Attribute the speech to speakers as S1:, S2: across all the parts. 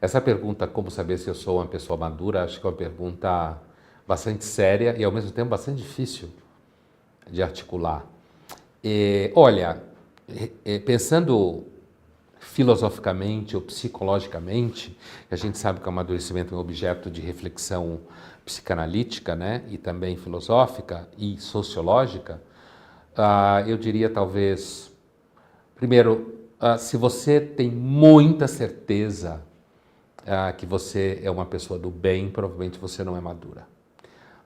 S1: Essa pergunta, como saber se eu sou uma pessoa madura, acho que é uma pergunta bastante séria e ao mesmo tempo bastante difícil de articular. Olha, pensando filosoficamente ou psicologicamente, a gente sabe que o amadurecimento é um objeto de reflexão psicanalítica, né, e também filosófica e sociológica, eu diria talvez, primeiro, se você tem muita certeza que você é uma pessoa do bem, provavelmente você não é madura.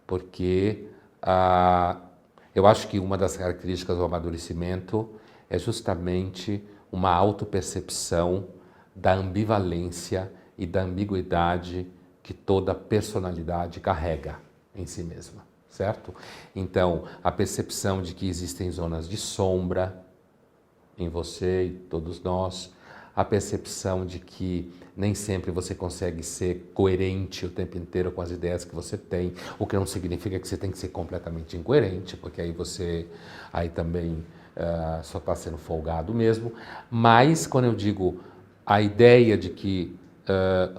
S1: Porque eu acho que uma das características do amadurecimento é justamente uma autopercepção da ambivalência e da ambiguidade que toda personalidade carrega em si mesma, certo? Então, a percepção de que existem zonas de sombra em você e todos nós, a percepção de que nem sempre você consegue ser coerente o tempo inteiro com as ideias que você tem, o que não significa que você tem que ser completamente incoerente, porque aí você também só está sendo folgado mesmo. Mas quando eu digo a ideia de que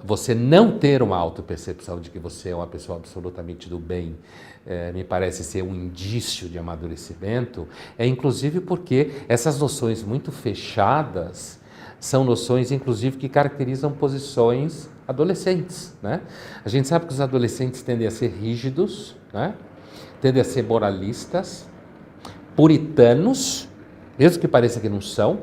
S1: você não ter uma autopercepção de que você é uma pessoa absolutamente do bem, me parece ser um indício de amadurecimento, inclusive porque essas noções muito fechadas são noções, inclusive, que caracterizam posições adolescentes, né? A gente sabe que os adolescentes tendem a ser rígidos, né? Tendem a ser moralistas, puritanos, mesmo que pareça que não são,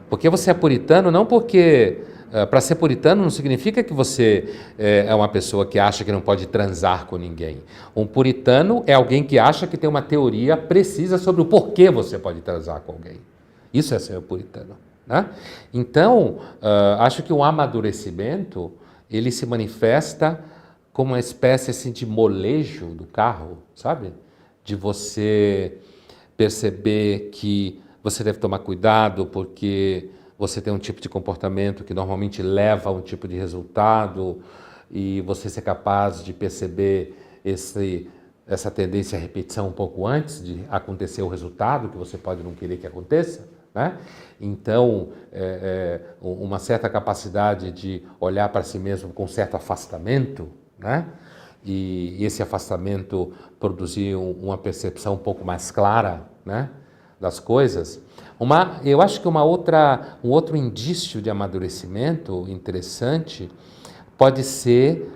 S1: porque você é puritano não porque... para ser puritano não significa que você é uma pessoa que acha que não pode transar com ninguém. Um puritano é alguém que acha que tem uma teoria precisa sobre o porquê você pode transar com alguém. Isso é ser puritano. Né? Então, acho que o amadurecimento, ele se manifesta como uma espécie assim, de molejo do carro, sabe? De você perceber que você deve tomar cuidado porque você tem um tipo de comportamento que normalmente leva a um tipo de resultado e você ser capaz de perceber essa tendência à repetição um pouco antes de acontecer o resultado, que você pode não querer que aconteça. Né? Então, uma certa capacidade de olhar para si mesmo com certo afastamento, né? E esse afastamento produzir uma percepção um pouco mais clara, né, das coisas. Eu acho que um outro indício de amadurecimento interessante pode ser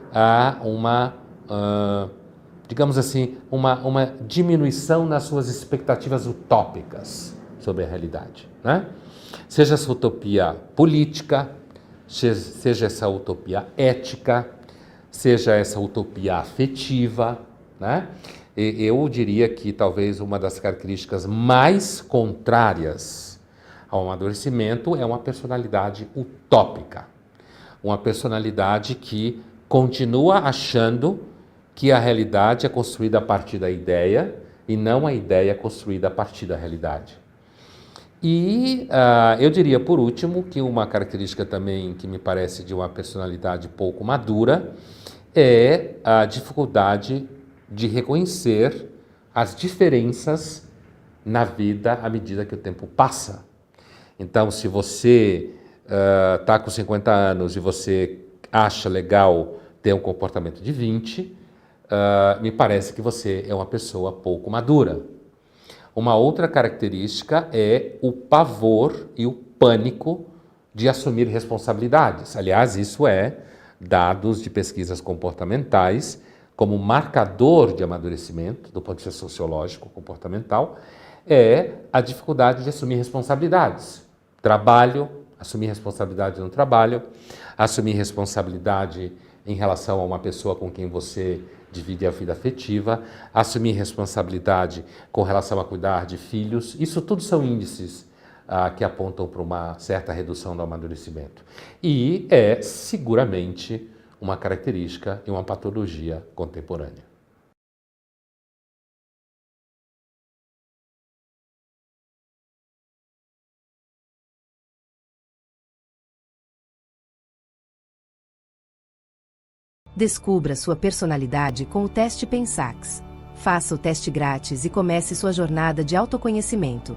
S1: digamos assim, uma diminuição nas suas expectativas utópicas sobre a realidade, né? Seja essa utopia política, seja essa utopia ética, seja essa utopia afetiva, né? Eu diria que talvez uma das características mais contrárias ao amadurecimento é uma personalidade utópica, uma personalidade que continua achando que a realidade é construída a partir da ideia e não a ideia construída a partir da realidade. E eu diria, por último, que uma característica também que me parece de uma personalidade pouco madura é a dificuldade de reconhecer as diferenças na vida à medida que o tempo passa. Então, se você está com 50 anos e você acha legal ter um comportamento de 20, me parece que você é uma pessoa pouco madura. Uma outra característica é o pavor e o pânico de assumir responsabilidades. Aliás, isso dados de pesquisas comportamentais como marcador de amadurecimento, do ponto de vista sociológico, comportamental, é a dificuldade de assumir responsabilidades. Trabalho, assumir responsabilidade no trabalho, assumir responsabilidade em relação a uma pessoa com quem você divide a vida afetiva, assumir responsabilidade com relação a cuidar de filhos. Isso tudo são índices que apontam para uma certa redução do amadurecimento. E é seguramente uma característica e uma patologia contemporânea.
S2: Descubra sua personalidade com o teste Pensax. Faça o teste grátis e comece sua jornada de autoconhecimento.